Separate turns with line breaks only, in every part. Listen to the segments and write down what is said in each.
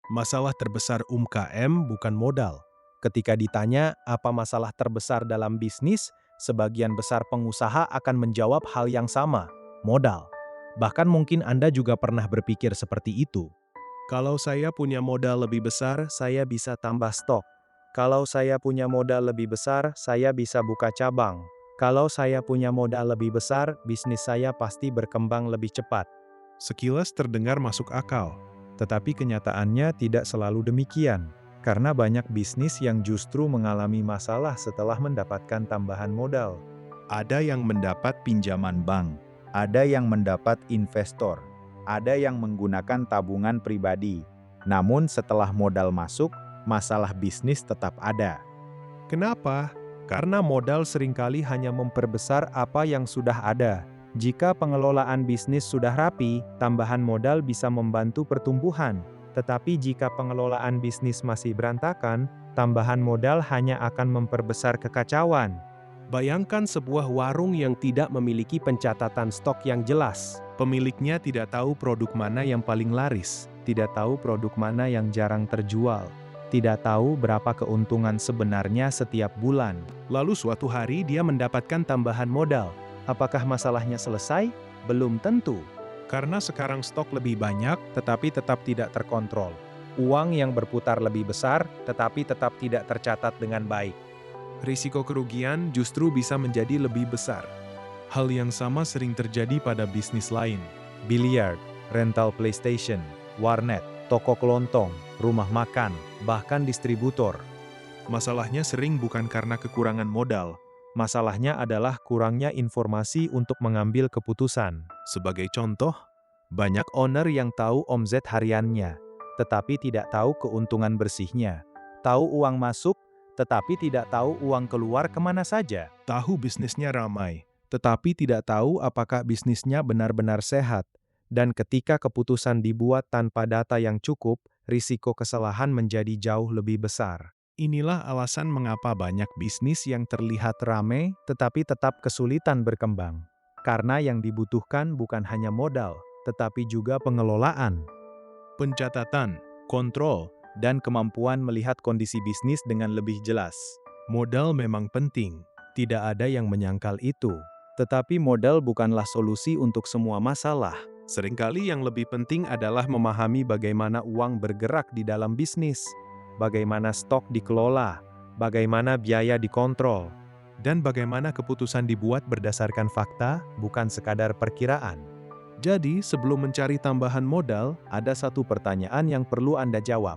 Masalah terbesar UMKM bukan modal. Ketika ditanya apa masalah terbesar dalam bisnis, sebagian besar pengusaha akan menjawab hal yang sama, modal. Bahkan mungkin Anda juga pernah berpikir seperti itu. Kalau saya punya modal lebih besar, saya bisa tambah stok. Kalau saya punya modal lebih besar, saya bisa buka cabang. Kalau saya punya modal lebih besar, bisnis saya pasti berkembang lebih cepat. Sekilas terdengar masuk akal, tetapi kenyataannya tidak selalu demikian. Karena banyak bisnis yang justru mengalami masalah setelah mendapatkan tambahan modal.
Ada yang mendapat pinjaman bank, ada yang mendapat investor, ada yang menggunakan tabungan pribadi. Namun setelah modal masuk, masalah bisnis tetap ada.
Kenapa? Karena modal seringkali hanya memperbesar apa yang sudah ada. Jika pengelolaan bisnis sudah rapi, tambahan modal bisa membantu pertumbuhan. Tetapi jika pengelolaan bisnis masih berantakan, tambahan modal hanya akan memperbesar kekacauan. Bayangkan sebuah warung yang tidak memiliki pencatatan stok yang jelas. Pemiliknya tidak tahu produk mana yang paling laris, tidak tahu produk mana yang jarang terjual, tidak tahu berapa keuntungan sebenarnya setiap bulan. Lalu suatu hari dia mendapatkan tambahan modal. Apakah masalahnya selesai? Belum tentu. Karena sekarang stok lebih banyak, tetapi tetap tidak terkontrol. Uang yang berputar lebih besar, tetapi tetap tidak tercatat dengan baik. Risiko kerugian justru bisa menjadi lebih besar. Hal yang sama sering terjadi pada bisnis lain. Biliar, rental PlayStation, warnet, toko kelontong, rumah makan, bahkan distributor. Masalahnya sering bukan karena kekurangan modal. Masalahnya adalah kurangnya informasi untuk mengambil keputusan. Sebagai contoh, banyak owner yang tahu omset hariannya, tetapi tidak tahu keuntungan bersihnya. Tahu uang masuk, tetapi tidak tahu uang keluar kemana saja. Tahu bisnisnya ramai, tetapi tidak tahu apakah bisnisnya benar-benar sehat. Dan ketika keputusan dibuat tanpa data yang cukup, risiko kesalahan menjadi jauh lebih besar. Inilah alasan mengapa banyak bisnis yang terlihat ramai tetapi tetap kesulitan berkembang. Karena yang dibutuhkan bukan hanya modal, tetapi juga pengelolaan, pencatatan, kontrol, dan kemampuan melihat kondisi bisnis dengan lebih jelas. Modal memang penting, tidak ada yang menyangkal itu. Tetapi modal bukanlah solusi untuk semua masalah. Seringkali yang lebih penting adalah memahami bagaimana uang bergerak di dalam bisnis, bagaimana stok dikelola, bagaimana biaya dikontrol, dan bagaimana keputusan dibuat berdasarkan fakta, bukan sekadar perkiraan. Jadi, sebelum mencari tambahan modal, ada satu pertanyaan yang perlu Anda jawab.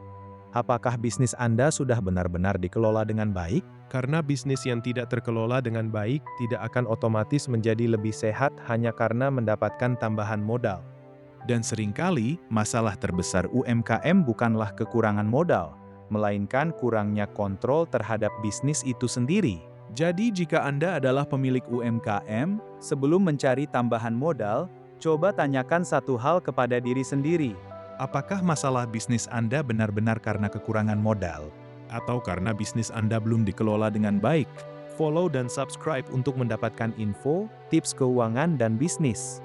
Apakah bisnis Anda sudah benar-benar dikelola dengan baik? Karena bisnis yang tidak terkelola dengan baik tidak akan otomatis menjadi lebih sehat hanya karena mendapatkan tambahan modal.
Dan seringkali, masalah terbesar UMKM bukanlah kekurangan modal, melainkan kurangnya kontrol terhadap bisnis itu sendiri. Jadi jika Anda adalah pemilik UMKM, sebelum mencari tambahan modal, coba tanyakan satu hal kepada diri sendiri. Apakah masalah bisnis Anda benar-benar karena kekurangan modal? Atau karena bisnis Anda belum dikelola dengan baik?
Follow dan subscribe untuk mendapatkan info, tips keuangan dan bisnis.